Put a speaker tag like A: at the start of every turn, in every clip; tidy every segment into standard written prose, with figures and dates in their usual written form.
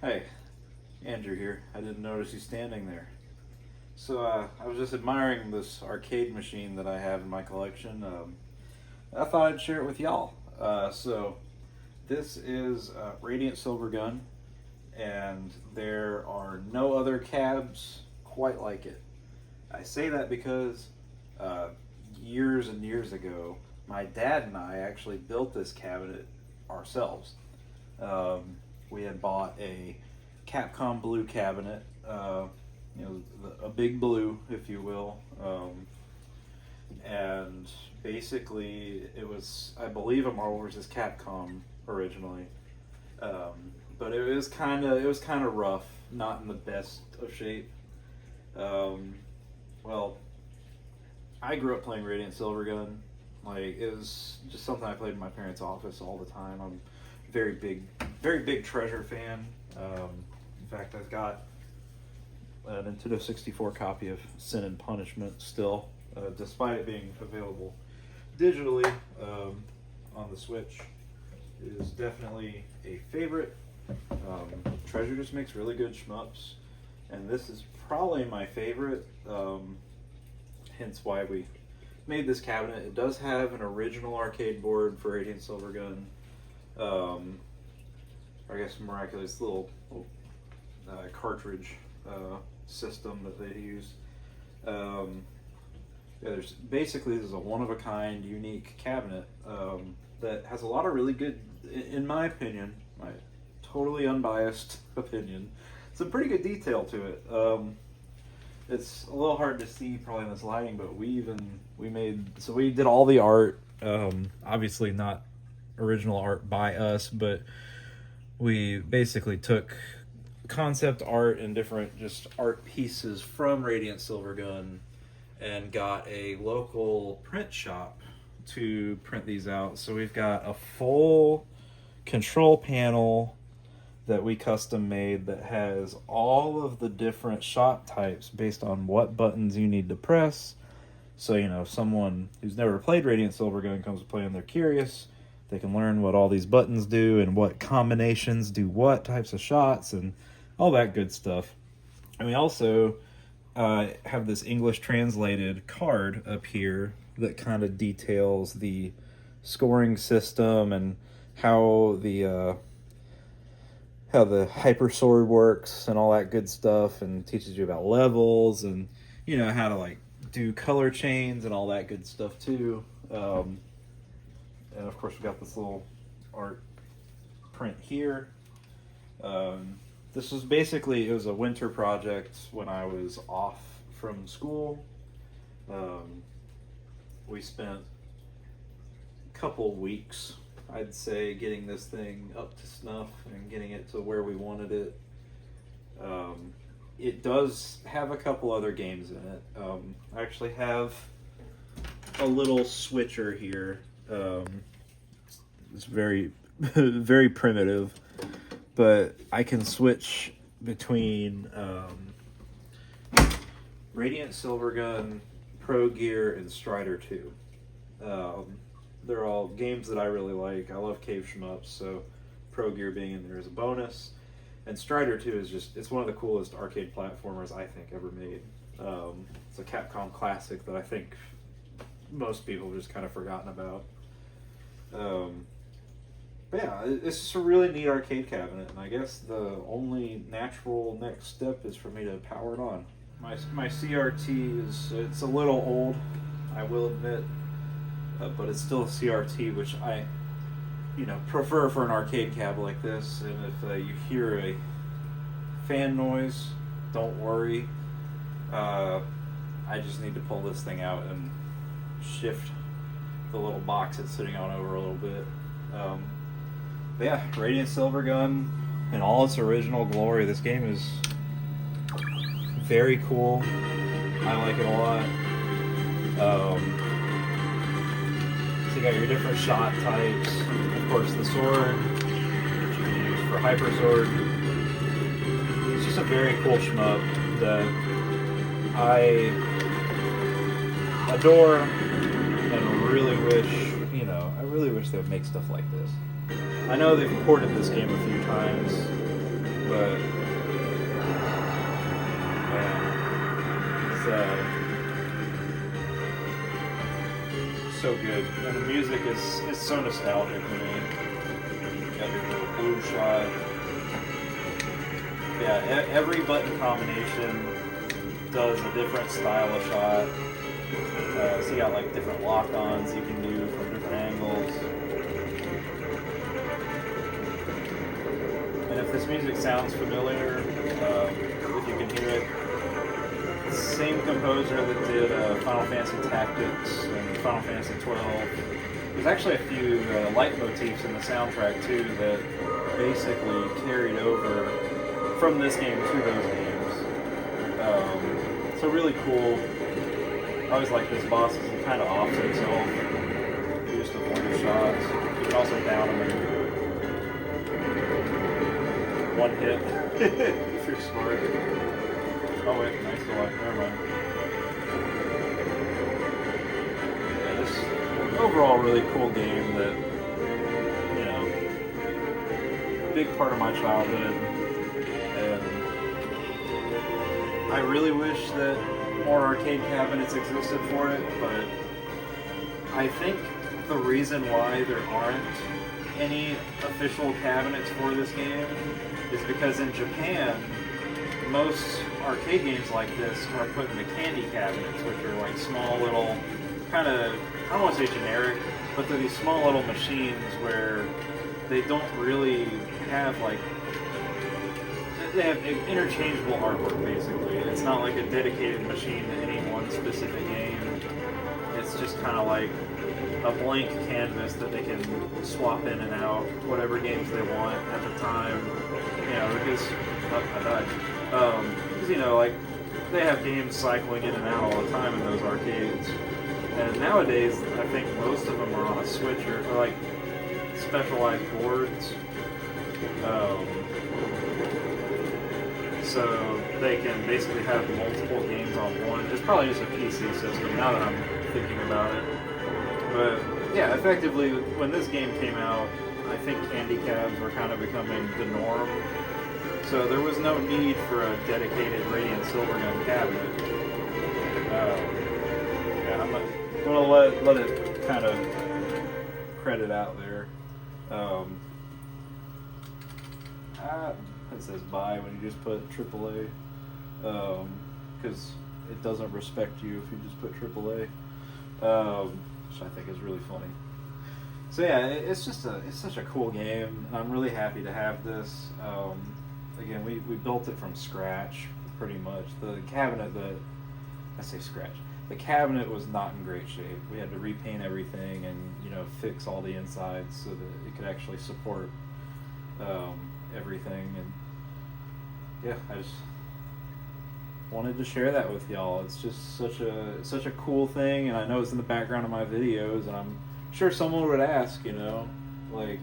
A: Hey, Andrew here. I didn't notice you standing there. So I was just admiring this arcade machine that I have in my collection. I thought I'd share it with y'all. So this is Radiant Silvergun, and there are no other cabs quite like it. I say that because uh, years and years ago, my dad and I actually built this cabinet ourselves. Um, we had bought a Capcom blue cabinet, a big blue, if you will, and basically it was, I believe, a Marvel vs. Capcom originally, but it was kind of rough, not in the best of shape. Um, well, I grew up playing Radiant Silvergun. Like, it was just something I played in my parents' office all the time. I'm very big Treasure fan. In fact, I've got a Nintendo 64 copy of Sin and Punishment still, despite it being available digitally on the Switch. It is definitely a favorite. Treasure just makes really good shmups, and this is probably my favorite, hence why we made this cabinet. It does have an original arcade board for Radiant Silvergun. I guess miraculous little cartridge system that they use. There's basically, this is a one-of-a-kind, unique cabinet that has a lot of really good, in my opinion, my totally unbiased opinion, some pretty good detail to it. It's a little hard to see probably in this lighting, but we did all the art. Obviously not original art by us, but we basically took concept art and different just art pieces from Radiant Silvergun and got a local print shop to print these out. So we've got a full control panel that we custom made that has all of the different shot types based on what buttons you need to press. So, if someone who's never played Radiant Silvergun comes to play and they're curious, they can learn what all these buttons do and what combinations do what types of shots and all that good stuff. And we also have this English translated card up here that kind of details the scoring system and how the hyper sword works and all that good stuff, and teaches you about levels and how to do color chains and all that good stuff too. And of course we got this little art print here. This was basically, it was a winter project when I was off from school. We spent a couple weeks, I'd say, getting this thing up to snuff and getting it to where we wanted it. It does have a couple other games in it. I actually have a little switcher here. It's very, very primitive, but I can switch between Radiant Silvergun, Pro Gear, and Strider 2. They're all games that I really like. I love cave shmups, so Pro Gear being in there is a bonus. And Strider 2 is it's one of the coolest arcade platformers I think ever made. It's a Capcom classic that I think most people have just kind of forgotten about. But yeah, it's just a really neat arcade cabinet, and I guess the only natural next step is for me to power it on. My CRT it's a little old, I will admit, but it's still a CRT, which I prefer for an arcade cab like this. And if you hear a fan noise, don't worry. I just need to pull this thing out and shift the little box it's sitting on over a little bit. But yeah, Radiant Silvergun in all its original glory. This game is very cool. I like it a lot. So you got your different shot types. Of course, the sword, which you can use for hyper sword. It's just a very cool shmup that I adore and really wish they would make stuff like this. I know they've ported this game a few times, But man, it's so good, and the music is so nostalgic to me. You got your little blue shot. Yeah, every button combination does a different style of shot. So you got like different lock-ons you can do from different angles. And if this music sounds familiar, if you can hear it, same composer that did Final Fantasy Tactics and Final Fantasy 12. There's actually a few leitmotifs in the soundtrack too that basically carried over from this game to those games. So really cool. I always like this boss because he kind of offs himself. You just avoid the shots. You can also down him in one hit if you're smart. Oh wait, nice one. Never mind. Yeah, this overall really cool game that, you know, big part of my childhood, and I really wish that more arcade cabinets existed for it, but I think the reason why there aren't any official cabinets for this game is because in Japan, most arcade games like this are put into candy cabinets, which are like small little, kind of, I don't want to say generic, but they're these small little machines where they don't really have like, they have interchangeable artwork basically. It's not like a dedicated machine to any one specific game. It's just kind of like a blank canvas that they can swap in and out whatever games they want at the time. You know, because I died. Because you know, like they have games cycling in and out all the time in those arcades. And nowadays, I think most of them are on a Switch or like specialized boards. So they can basically have multiple games on one. It's probably just a PC system now that I'm thinking about it. But yeah, effectively, when this game came out, I think candy cabs were kind of becoming the norm. So there was no need for a dedicated Radiant Silvergun cabinet. Yeah, I'm gonna let it kind of credit out there. It says buy when you just put AAA, because it doesn't respect you if you just put AAA, which I think is really funny. So yeah, it's such a cool game, and I'm really happy to have this. Again, we built it from scratch, pretty much. The cabinet the cabinet was not in great shape. We had to repaint everything and, you know, fix all the insides so that it could actually support everything. And yeah, I just wanted to share that with y'all. It's just such a cool thing, and I know it's in the background of my videos, and I'm sure someone would ask, you know, like,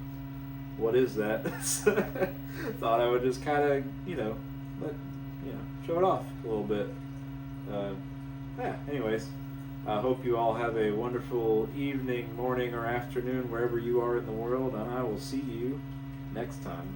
A: what is that? Thought I would just kind of, show it off a little bit. Yeah, anyways, I hope you all have a wonderful evening, morning, or afternoon, wherever you are in the world, and I will see you next time.